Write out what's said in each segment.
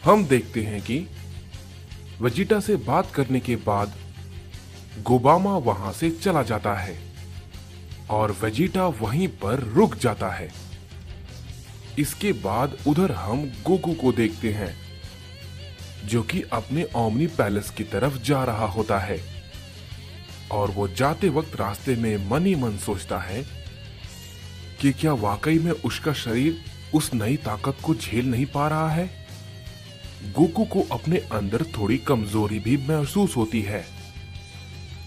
हम देखते हैं कि वेजिटा से बात करने के बाद गोबामा वहां से चला जाता है और वेजिटा वहीं पर रुक जाता है। इसके बाद उधर हम गोकू को देखते हैं जो कि अपने ओमनी पैलेस की तरफ जा रहा होता है और वो जाते वक्त रास्ते में मन ही मन सोचता है कि क्या वाकई में उसका शरीर उस नई ताकत को झेल नहीं पा रहा है। गोकू को अपने अंदर थोड़ी कमजोरी भी महसूस होती है।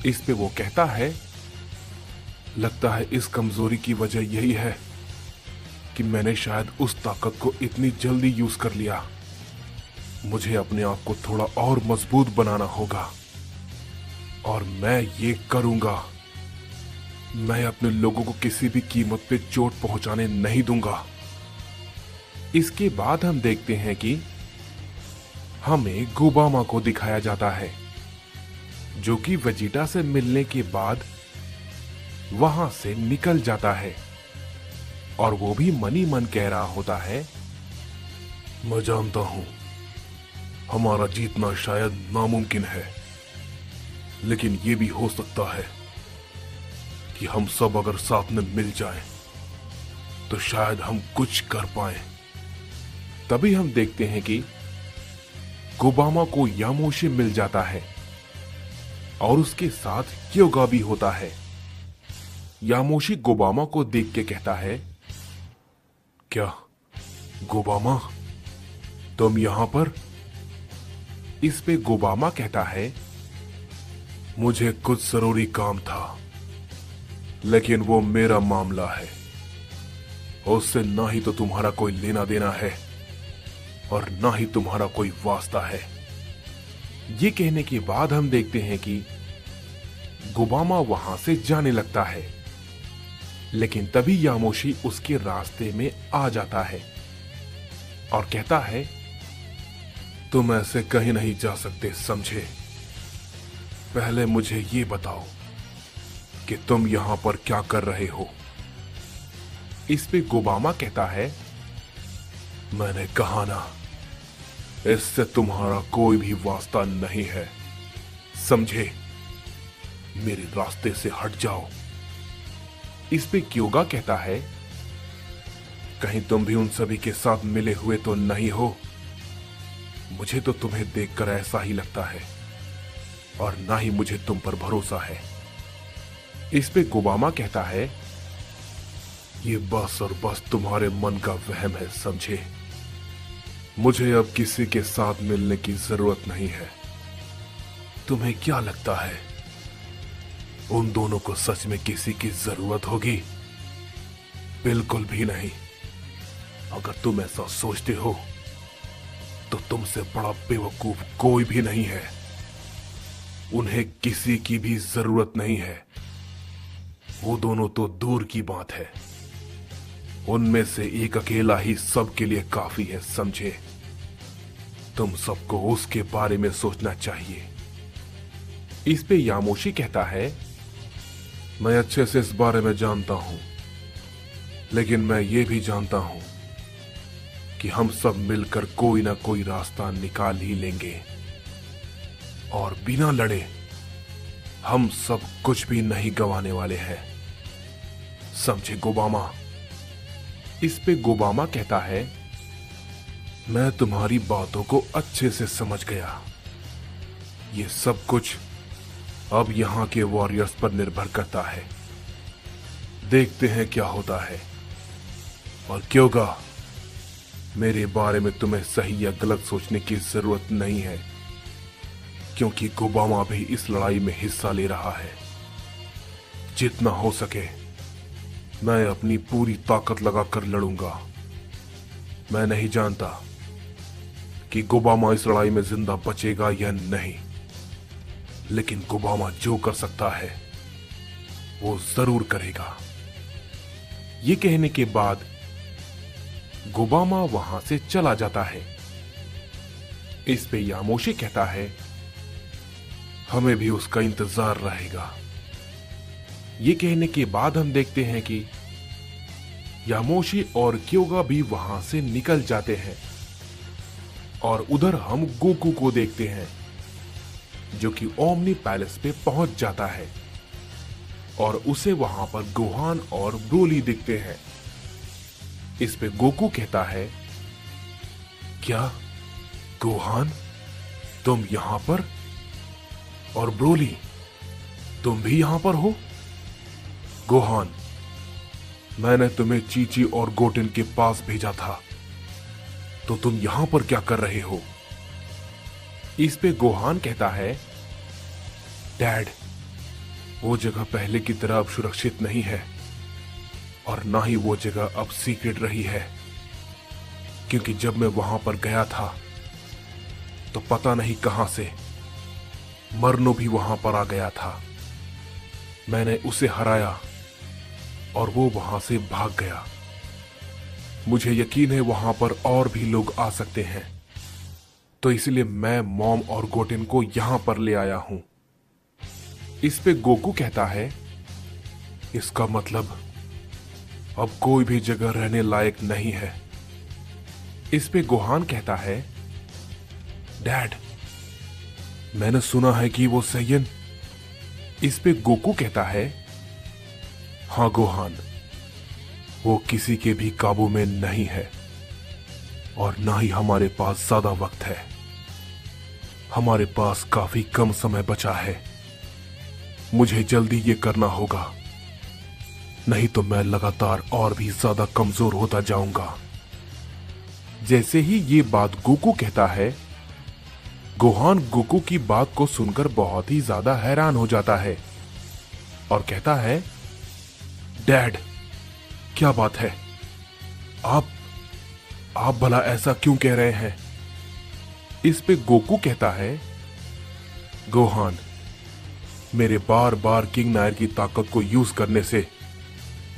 इस पे वो कहता है, लगता है इस कमजोरी की वजह यही है कि मैंने शायद उस ताकत को इतनी जल्दी यूज कर लिया। मुझे अपने आप को थोड़ा और मजबूत बनाना होगा और मैं ये करूंगा। मैं अपने लोगों को किसी भी कीमत पे चोट पहुंचाने नहीं दूंगा। इसके बाद हम देखते हैं कि हमें गोबामा को दिखाया जाता है जो कि वेजिटा से मिलने के बाद वहां से निकल जाता है और वो भी मन ही मन कह रहा होता है, मैं जानता हूं हमारा जीतना शायद नामुमकिन है, लेकिन ये भी हो सकता है कि हम सब अगर साथ में मिल जाएं तो शायद हम कुछ कर पाएं। तभी हम देखते हैं कि गोबामा को यामोशी मिल जाता है और उसके साथ क्योगा भी होता है। यामोशी गोबामा को देख के कहता है, क्या गोबामा तुम यहां पर? इस पे गोबामा कहता है, मुझे कुछ जरूरी काम था, लेकिन वो मेरा मामला है, उससे ना ही तो तुम्हारा कोई लेना देना है और ना ही तुम्हारा कोई वास्ता है। ये कहने के बाद हम देखते हैं कि गोबामा वहां से जाने लगता है, लेकिन तभी यामोशी उसके रास्ते में आ जाता है और कहता है, तुम ऐसे कहीं नहीं जा सकते, समझे? पहले मुझे ये बताओ कि तुम यहां पर क्या कर रहे हो। इस पे गोबामा कहता है, मैंने कहा ना, इससे तुम्हारा कोई भी वास्ता नहीं है, समझे? मेरे रास्ते से हट जाओ। इस पे क्योगा कहता है, कहीं तुम भी उन सभी के साथ मिले हुए तो नहीं हो? मुझे तो तुम्हें देखकर ऐसा ही लगता है और ना ही मुझे तुम पर भरोसा है। इस पे गोबामा कहता है, ये बस और बस तुम्हारे मन का वहम है, समझे? मुझे अब किसी के साथ मिलने की जरूरत नहीं है। तुम्हें क्या लगता है उन दोनों को सच में किसी की जरूरत होगी? बिल्कुल भी नहीं। अगर तुम ऐसा सोचते हो तो तुमसे बड़ा बेवकूफ कोई भी नहीं है। उन्हें किसी की भी जरूरत नहीं है। वो दोनों तो दूर की बात है, उनमें से एक अकेला ही सबके लिए काफी है, समझे? तुम सबको उसके बारे में सोचना चाहिए। इस पे यामोशी कहता है, मैं अच्छे से इस बारे में जानता हूं, लेकिन मैं ये भी जानता हूं कि हम सब मिलकर कोई ना कोई रास्ता निकाल ही लेंगे और बिना लड़े हम सब कुछ भी नहीं गंवाने वाले हैं, समझे गोबामा? इस पे गोबामा कहता है, मैं तुम्हारी बातों को अच्छे से समझ गया। ये सब कुछ अब यहां के वॉरियर्स पर निर्भर करता है। देखते हैं क्या होता है। और क्योंगा मेरे बारे में तुम्हें सही या गलत सोचने की जरूरत नहीं है, क्योंकि गोबामा भी इस लड़ाई में हिस्सा ले रहा है। जितना हो सके मैं अपनी पूरी ताकत लगाकर लड़ूंगा। मैं नहीं जानता कि गोबामा इस लड़ाई में जिंदा बचेगा या नहीं, लेकिन गोबामा जो कर सकता है वो जरूर करेगा। ये कहने के बाद गोबामा वहां से चला जाता है। इस पे यामोशी कहता है, हमें भी उसका इंतजार रहेगा। ये कहने के बाद हम देखते हैं कि यामोशी और क्योगा भी वहां से निकल जाते हैं और उधर हम गोकू को देखते हैं जो कि ओमनी पैलेस पे पहुंच जाता है और उसे वहां पर गोहान और ब्रोली दिखते हैं। इस पे गोकू कहता है, क्या गोहान तुम यहां पर? और ब्रोली तुम भी यहां पर हो? गोहान, मैंने तुम्हें चीची और गोटिन के पास भेजा था, तो तुम यहां पर क्या कर रहे हो? इस पे गोहान कहता है, डैड, वो जगह पहले की तरह अब सुरक्षित नहीं है और ना ही वो जगह अब सीक्रेट रही है, क्योंकि जब मैं वहां पर गया था तो पता नहीं कहां से मरनो भी वहां पर आ गया था। मैंने उसे हराया और वो वहां से भाग गया। मुझे यकीन है वहां पर और भी लोग आ सकते हैं, तो इसलिए मैं मॉम और गोटिन को यहां पर ले आया हूं। इस पे गोकू कहता है, इसका मतलब अब कोई भी जगह रहने लायक नहीं है। इस पे गोहान कहता है, डैड, मैंने सुना है कि वो सैयन। इस पे गोकू कहता है, हां गोहान, वो किसी के भी काबू में नहीं है और ना ही हमारे पास ज्यादा वक्त है। हमारे पास काफी कम समय बचा है। मुझे जल्दी ये करना होगा, नहीं तो मैं लगातार और भी ज्यादा कमजोर होता जाऊंगा। जैसे ही ये बात गोकू कहता है, गोहान गोकू की बात को सुनकर बहुत ही ज्यादा हैरान हो जाता है और कहता है, डैड, क्या बात है? आप भला ऐसा क्यों कह रहे हैं? इस पे गोकू कहता है, गोहान, मेरे बार बार किंग नायर की ताकत को यूज करने से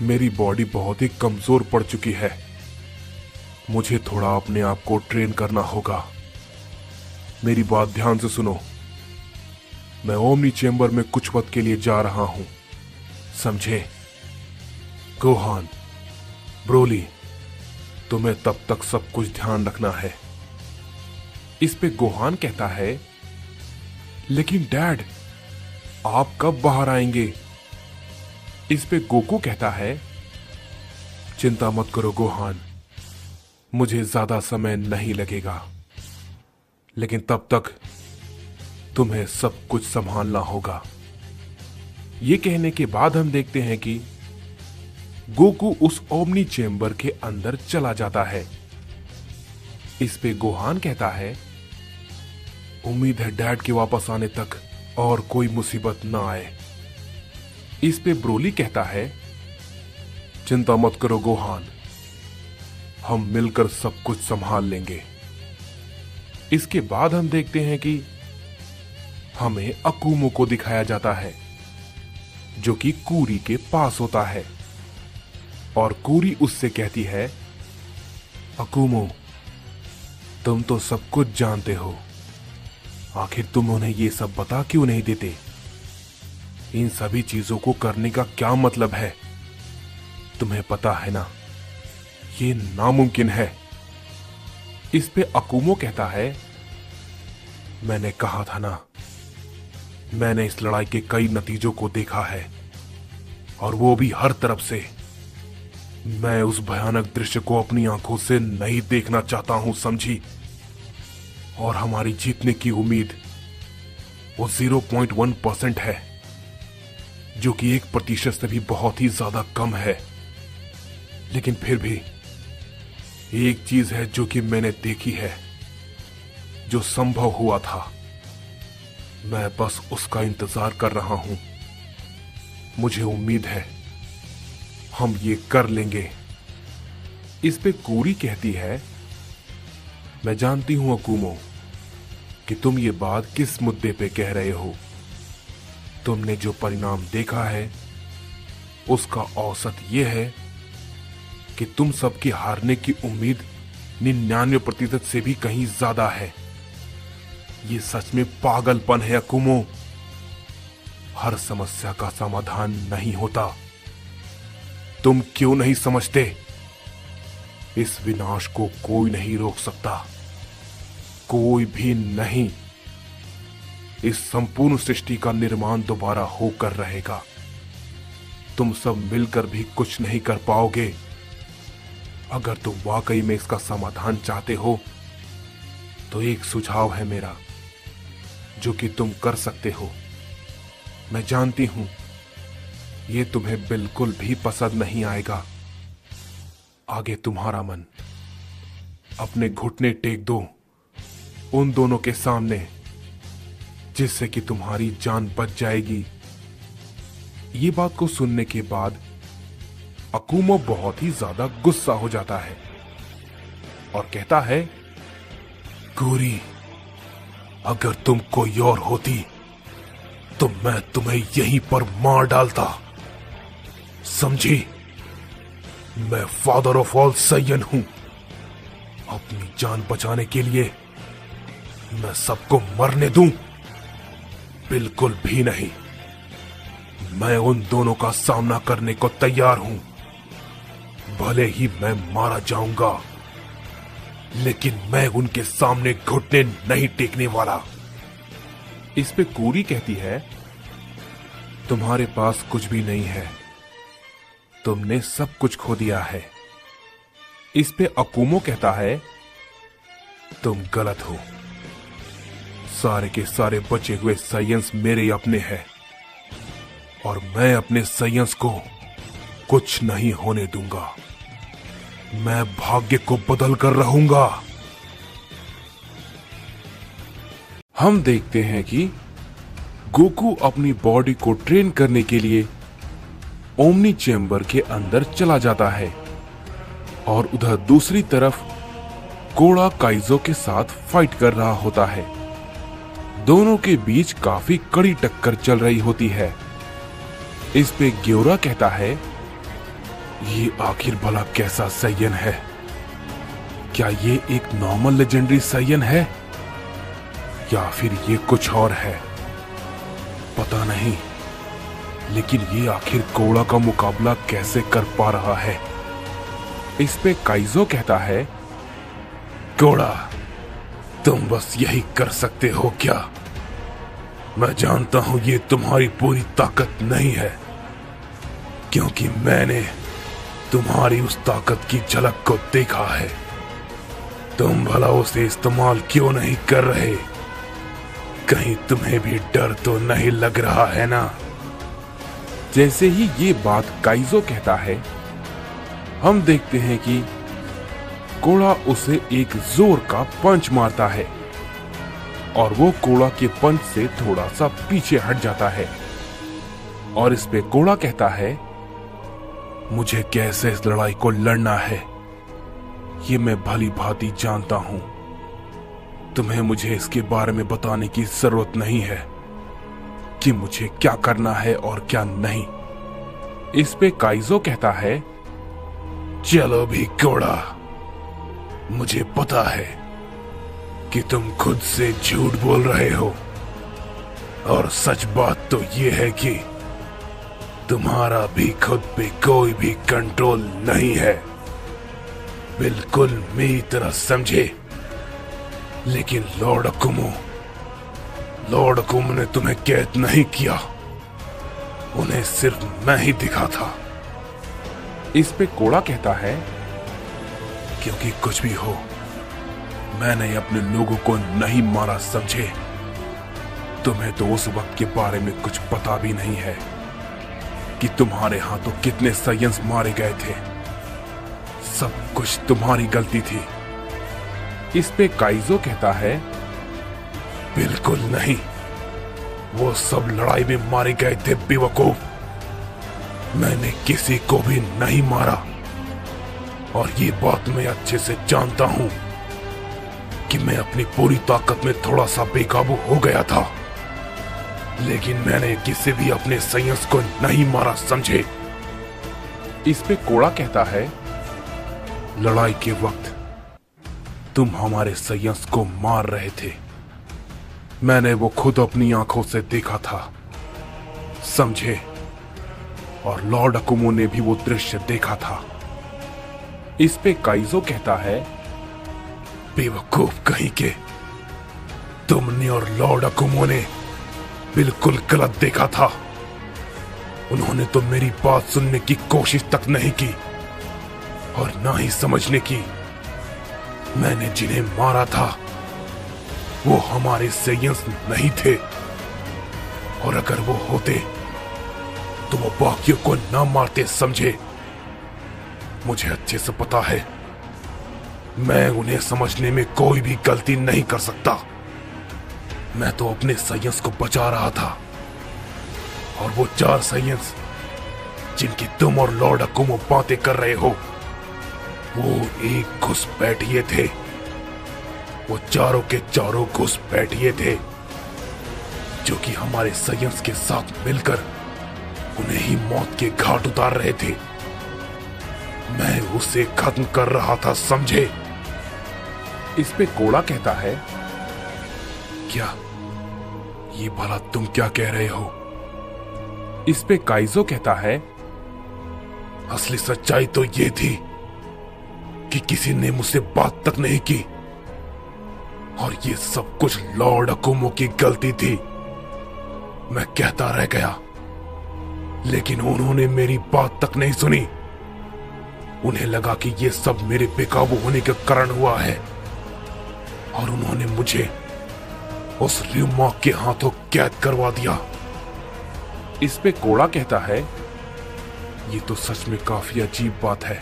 मेरी बॉडी बहुत ही कमजोर पड़ चुकी है। मुझे थोड़ा अपने आप को ट्रेन करना होगा। मेरी बात ध्यान से सुनो। मैं ओमनी चेंबर में कुछ वक्त के लिए जा रहा हूं, समझे? गोहान, ब्रोली, तुम्हें तब तक सब कुछ ध्यान रखना है। इस पे गोहान कहता है, लेकिन डैड, आप कब बाहर आएंगे? इस पे गोकू कहता है, चिंता मत करो गोहान, मुझे ज्यादा समय नहीं लगेगा, लेकिन तब तक तुम्हें सब कुछ संभालना होगा। ये कहने के बाद हम देखते हैं कि गोकू उस ओमनी चेंबर के अंदर चला जाता है। इस पे गोहान कहता है, उम्मीद है डैड के वापस आने तक और कोई मुसीबत ना आए। इस पे ब्रोली कहता है, चिंता मत करो गोहान, हम मिलकर सब कुछ संभाल लेंगे। इसके बाद हम देखते हैं कि हमें अकुमो को दिखाया जाता है, जो कि कूरी के पास होता है और कूरी उससे कहती है, अकुमो, तुम तो सब कुछ जानते हो, आखिर तुम उन्हें ये सब बता क्यों नहीं देते? इन सभी चीजों को करने का क्या मतलब है? तुम्हें पता है ना, ये नामुमकिन है। इस पे अकुमो कहता है, मैंने कहा था ना, मैंने इस लड़ाई के कई नतीजों को देखा है और वो भी हर तरफ से। मैं उस भयानक दृश्य को अपनी आंखों से नहीं देखना चाहता हूं, समझी? और हमारी जीतने की उम्मीद वो 0.1% है, जो कि 1% से भी बहुत ही ज्यादा कम है। लेकिन फिर भी एक चीज है जो कि मैंने देखी है, जो संभव हुआ था। मैं बस उसका इंतजार कर रहा हूं। मुझे उम्मीद है हम ये कर लेंगे। इस पे कूरी कहती है, मैं जानती हूं अकुमो कि तुम ये बात किस मुद्दे पे कह रहे हो। तुमने जो परिणाम देखा है उसका औसत यह है कि तुम सबकी हारने की उम्मीद 99% से भी कहीं ज्यादा है। ये सच में पागलपन है अकुमो। हर समस्या का समाधान नहीं होता। तुम क्यों नहीं समझते? इस विनाश को कोई नहीं रोक सकता, कोई भी नहीं। इस संपूर्ण सृष्टि का निर्माण दोबारा होकर रहेगा। तुम सब मिलकर भी कुछ नहीं कर पाओगे। अगर तुम वाकई में इसका समाधान चाहते हो तो एक सुझाव है मेरा जो कि तुम कर सकते हो। मैं जानती हूं ये तुम्हें बिल्कुल भी पसंद नहीं आएगा। आगे तुम्हारा मन। अपने घुटने टेक दो उन दोनों के सामने, जिससे कि तुम्हारी जान बच जाएगी। ये बात को सुनने के बाद अकुमो बहुत ही ज्यादा गुस्सा हो जाता है और कहता है, कोरी, अगर तुम कोई और होती तो मैं तुम्हें यहीं पर मार डालता, समझी? मैं फादर ऑफ ऑल सैयन हूं। अपनी जान बचाने के लिए मैं सबको मरने दूं? बिल्कुल भी नहीं। मैं उन दोनों का सामना करने को तैयार हूं। भले ही मैं मारा जाऊंगा, लेकिन मैं उनके सामने घुटने नहीं टेकने वाला। इस पे कोरी कहती है, तुम्हारे पास कुछ भी नहीं है, तुमने सब कुछ खो दिया है। इस पे अकुमो कहता है, तुम गलत हो। सारे के सारे बचे हुए साइंस मेरे अपने हैं और मैं अपने साइंस को कुछ नहीं होने दूंगा। मैं भाग्य को बदल कर रहूंगा। हम देखते हैं कि गोकू अपनी बॉडी को ट्रेन करने के लिए ओमनी चेंबर के अंदर चला जाता है और उधर दूसरी तरफ कोड़ा काइजो के साथ फाइट कर रहा होता है। दोनों के बीच काफी कड़ी टक्कर चल रही होती है। इस पे ग्योरा कहता है, ये आखिर भला कैसा सैयन है? क्या ये एक नॉर्मल लेजेंडरी सैयन है या फिर ये कुछ और है? पता नहीं, लेकिन ये आखिर कोड़ा का मुकाबला कैसे कर पा रहा है? इस पे काइजो कहता है, कोड़ा, तुम बस यही कर सकते हो क्या? मैं जानता हूं ये तुम्हारी पूरी ताकत नहीं है, क्योंकि मैंने तुम्हारी उस ताकत की झलक को देखा है। तुम भला उसे इस्तेमाल क्यों नहीं कर रहे? कहीं तुम्हें भी डर तो नहीं लग रहा है ना? जैसे ही ये बात काइजो कहता है, हम देखते हैं कि कोड़ा उसे एक जोर का पंच मारता है और वो कोड़ा के पंच से थोड़ा सा पीछे हट जाता है। और इस पे कोड़ा कहता है, मुझे कैसे इस लड़ाई को लड़ना है ये मैं भली भांति जानता हूं। तुम्हें मुझे इसके बारे में बताने की जरूरत नहीं है कि मुझे क्या करना है और क्या नहीं। इस पे काइजो कहता है, चलो भी कोड़ा, मुझे पता है कि तुम खुद से झूठ बोल रहे हो और सच बात तो ये है कि तुम्हारा भी खुद पे कोई भी कंट्रोल नहीं है। बिल्कुल मेरी तरह समझे। लेकिन लॉर्ड अकुमो ने तुम्हें कैद नहीं किया, उन्हें सिर्फ मैं ही दिखा था। इस पे कोड़ा कहता है, क्योंकि कुछ भी हो, मैंने अपने लोगों को नहीं मारा, समझे? तुम्हें तो उस वक्त के बारे में कुछ पता भी नहीं है कि तुम्हारे हाथों कितने साइंस मारे गए थे। सब कुछ तुम्हारी गलती थी। इस पे काइजो कहता है, बिल्कुल नहीं, वो सब लड़ाई में मारे गए थे बेवकूफ। मैंने किसी को भी नहीं मारा और ये बात मैं अच्छे से जानता हूं कि मैं अपनी पूरी ताकत में थोड़ा सा बेकाबू हो गया था, लेकिन मैंने किसी भी अपने साइंस को नहीं मारा, समझे? इस पे कोड़ा कहता है, लड़ाई के वक्त तुम हमारे साइंस को मार रहे थे। मैंने वो खुद अपनी आंखों से देखा था, समझे? और लॉर्ड अकुमो ने भी वो दृश्य देखा था। इस पे काइजो कहता है, बेवकूफ कहीं के, तुमने और लॉर्ड अकुमो ने बिल्कुल गलत देखा था। उन्होंने तो मेरी बात सुनने की कोशिश तक नहीं की और ना ही समझने की। मैंने जिन्हें मारा था वो हमारे सेयंस नहीं थे, और अगर वो होते तो वो बाकियों को ना मारते, समझे। मुझे अच्छे से पता है मैं उन्हें समझने में कोई भी गलती नहीं कर सकता। मैं तो अपने साइंस को बचा रहा था, और वो 4 साइंस जिनकी तुम और लॉर्ड अकुमो बातें कर रहे हो वो एक घुसपैठिए थे। वो चारों के चारों घुसपैठिए थे जो कि हमारे साइंस के साथ मिलकर उन्हें ही मौत के घाट उतार रहे थे। मैं उसे खत्म कर रहा था, समझे। इस पे कोड़ा कहता है, क्या ये भला तुम क्या कह रहे हो? इस पे काइजो कहता है, असली सच्चाई तो ये थी कि किसी ने मुझसे बात तक नहीं की, और ये सब कुछ लॉर्ड अकुमो की गलती थी। मैं कहता रह गया, लेकिन उन्होंने मेरी बात तक नहीं सुनी। उन्हें लगा कि ये सब मेरे बेकाबू होने के कारण हुआ है, और उन्होंने मुझे उस र्यूमॉक के हाथों कैद करवा दिया। इस पे कोड़ा कहता है, ये तो सच में काफी अजीब बात है।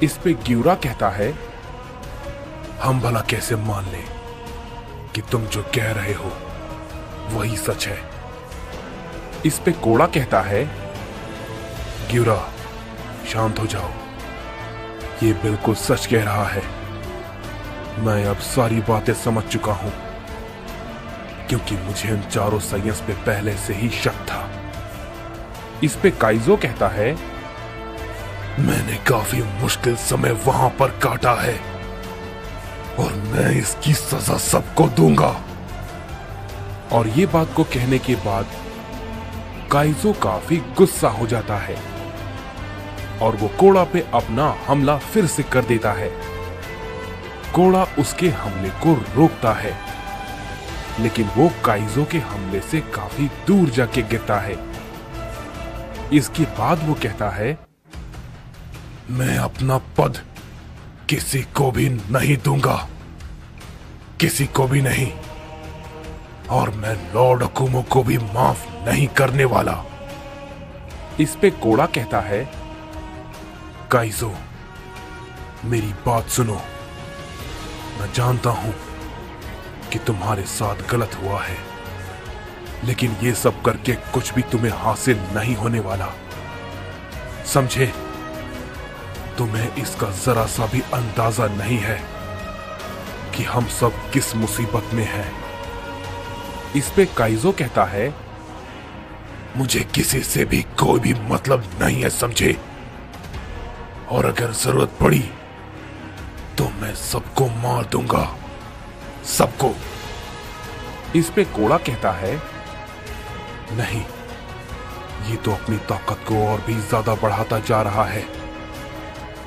इस पे ग्यूरा कहता है, हम भला कैसे मान लें कि तुम जो कह रहे हो वही सच है। इस पे कोड़ा कहता है, ग्यूरा शांत हो जाओ, ये बिल्कुल सच कह रहा है। मैं अब सारी बातें समझ चुका हूं, क्योंकि मुझे उन चारों साइंस पे पहले से ही शक था। इस पे काइजो कहता है, मैंने काफी मुश्किल समय वहां पर काटा है, और मैं इसकी सजा सबको दूंगा। और ये बात को कहने के बाद काइजो काफी गुस्सा हो जाता है, और वो कोड़ा पे अपना हमला फिर से कर देता है। कोड़ा उसके हमले को रोकता है, लेकिन वो काइजो के हमले से काफी दूर जाके गिरता है। इसके बाद वो कहता है, मैं अपना पद किसी को भी नहीं दूंगा, किसी को भी नहीं, और मैं लॉर्ड अकुमो को भी माफ नहीं करने वाला। इस पे कोड़ा कहता है, काइजो मेरी बात सुनो। मैं जानता हूं कि तुम्हारे साथ गलत हुआ है, लेकिन ये सब करके कुछ भी तुम्हें हासिल नहीं होने वाला, समझे। तुम्हें इसका जरा सा भी अंदाजा नहीं है कि हम सब किस मुसीबत में हैं। इस पे काइजो कहता है, मुझे किसी से भी कोई भी मतलब नहीं है, समझे, और अगर जरूरत पड़ी तो मैं सबको मार दूंगा, सबको। इस पे कोड़ा कहता है, नहीं, ये तो अपनी ताकत को और भी ज्यादा बढ़ाता जा रहा है।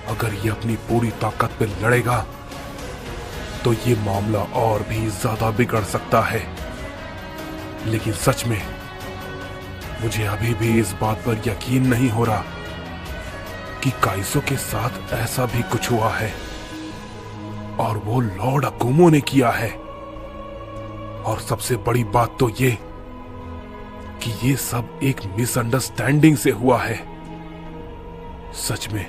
अगर ये अपनी पूरी ताकत पे लड़ेगा तो ये मामला और भी ज्यादा बिगड़ सकता है। लेकिन सच में मुझे अभी भी इस बात पर यकीन नहीं हो रहा कि काइजो के साथ ऐसा भी कुछ हुआ है, और वो लॉर्ड अकुमो ने किया है। और सबसे बड़ी बात तो ये कि ये सब एक मिसअंडरस्टैंडिंग से हुआ है। सच में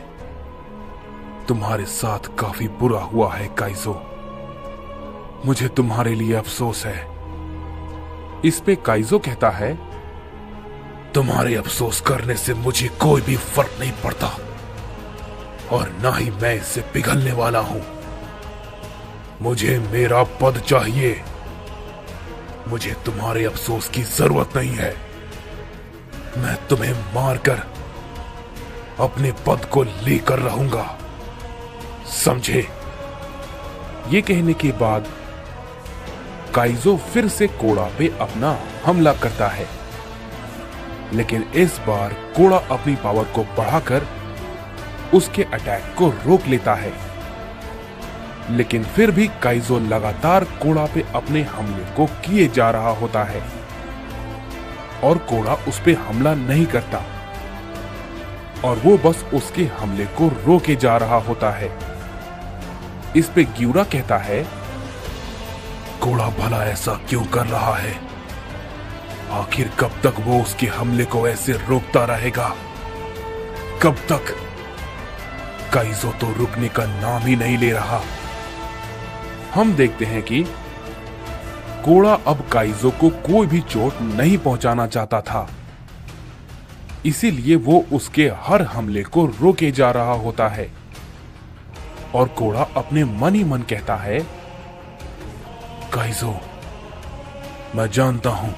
तुम्हारे साथ काफी बुरा हुआ है काइजो, मुझे तुम्हारे लिए अफसोस है। इस पे काइजो कहता है, तुम्हारे अफसोस करने से मुझे कोई भी फर्क नहीं पड़ता, और ना ही मैं इससे पिघलने वाला हूं। मुझे मेरा पद चाहिए, मुझे तुम्हारे अफसोस की जरूरत नहीं है। मैं तुम्हें मारकर अपने पद को लेकर रहूंगा, समझे। ये कहने के बाद काइजो फिर से कोड़ा पे अपना हमला करता है, लेकिन इस बार कोड़ा अपनी पावर को बढ़ाकर उसके अटैक को रोक लेता है। लेकिन फिर भी काइजो लगातार कोड़ा पे अपने हमले को किए जा रहा होता है और कोड़ा उस पे हमला नहीं करता और वो बस उसके हमले को रोके जा रहा होता है। इस पे ग्यूरा कहता है, कोड़ा भला ऐसा क्यों कर रहा है? आखिर कब तक वो उसके हमले को ऐसे रोकता रहेगा? कब तक? काइजो तो रुकने का नाम ही नहीं ले रहा। हम देखते हैं कि कोड़ा अब काइजो को कोई भी चोट नहीं पहुंचाना चाहता था, इसीलिए वो उसके हर हमले को रोके जा रहा होता है और कोड़ा अपने मन ही मन कहता है, काइजो, मैं जानता हूं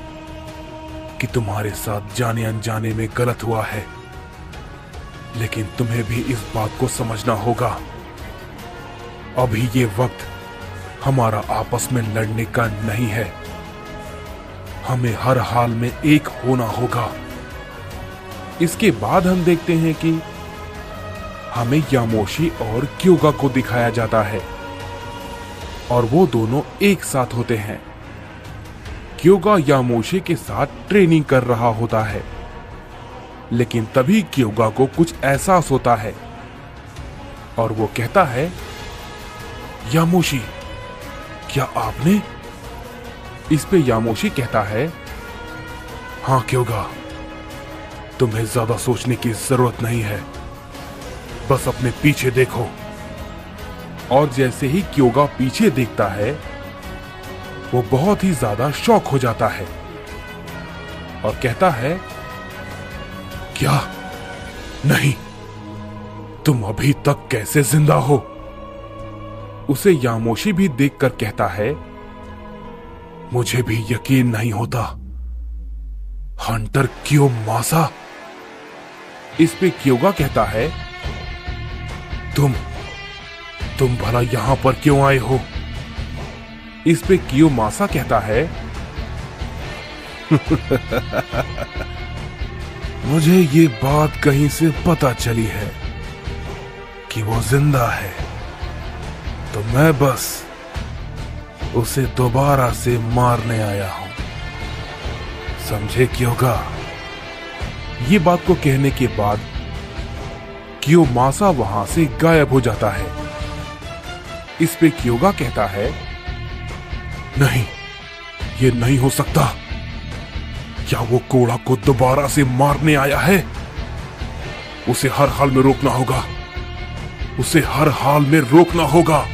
कि तुम्हारे साथ जाने अनजाने में गलत हुआ है, लेकिन तुम्हें भी इस बात को समझना होगा। अभी ये वक्त हमारा आपस में लड़ने का नहीं है। हमें हर हाल में एक होना होगा। इसके बाद हम देखते हैं कि हमें यामोशी और क्योगा को दिखाया जाता है और वो दोनों एक साथ होते हैं। क्योगा यामोशी के साथ ट्रेनिंग कर रहा होता है, लेकिन तभी क्योगा को कुछ एहसास होता है और वो कहता है, यामोशी, क्या आपने? इस पे यामोशी कहता है, हाँ क्योगा, तुम्हें ज्यादा सोचने की जरूरत नहीं है, बस अपने पीछे देखो। और जैसे ही क्योगा पीछे देखता है, वो बहुत ही ज्यादा शॉक हो जाता है और कहता है, क्या? नहीं, तुम अभी तक कैसे जिंदा हो? उसे यामोशी भी देखकर कहता है, मुझे भी यकीन नहीं होता। हंटर कियोमासा? इस पे क्योगा कहता है, तुम भला यहां पर क्यों आए हो? इस पे कियोमासा कहता है, मुझे ये बात कहीं से पता चली है कि वो जिंदा है, तो मैं बस उसे दोबारा से मारने आया हूं। समझे क्योगा? ये बात को कहने के बाद कियोमासा वहां से गायब हो जाता है। इस पे क्योगा कहता है, नहीं, ये नहीं हो सकता। क्या वो कोड़ा को दोबारा से मारने आया है? उसे हर हाल में रोकना होगा। उसे हर हाल में रोकना होगा।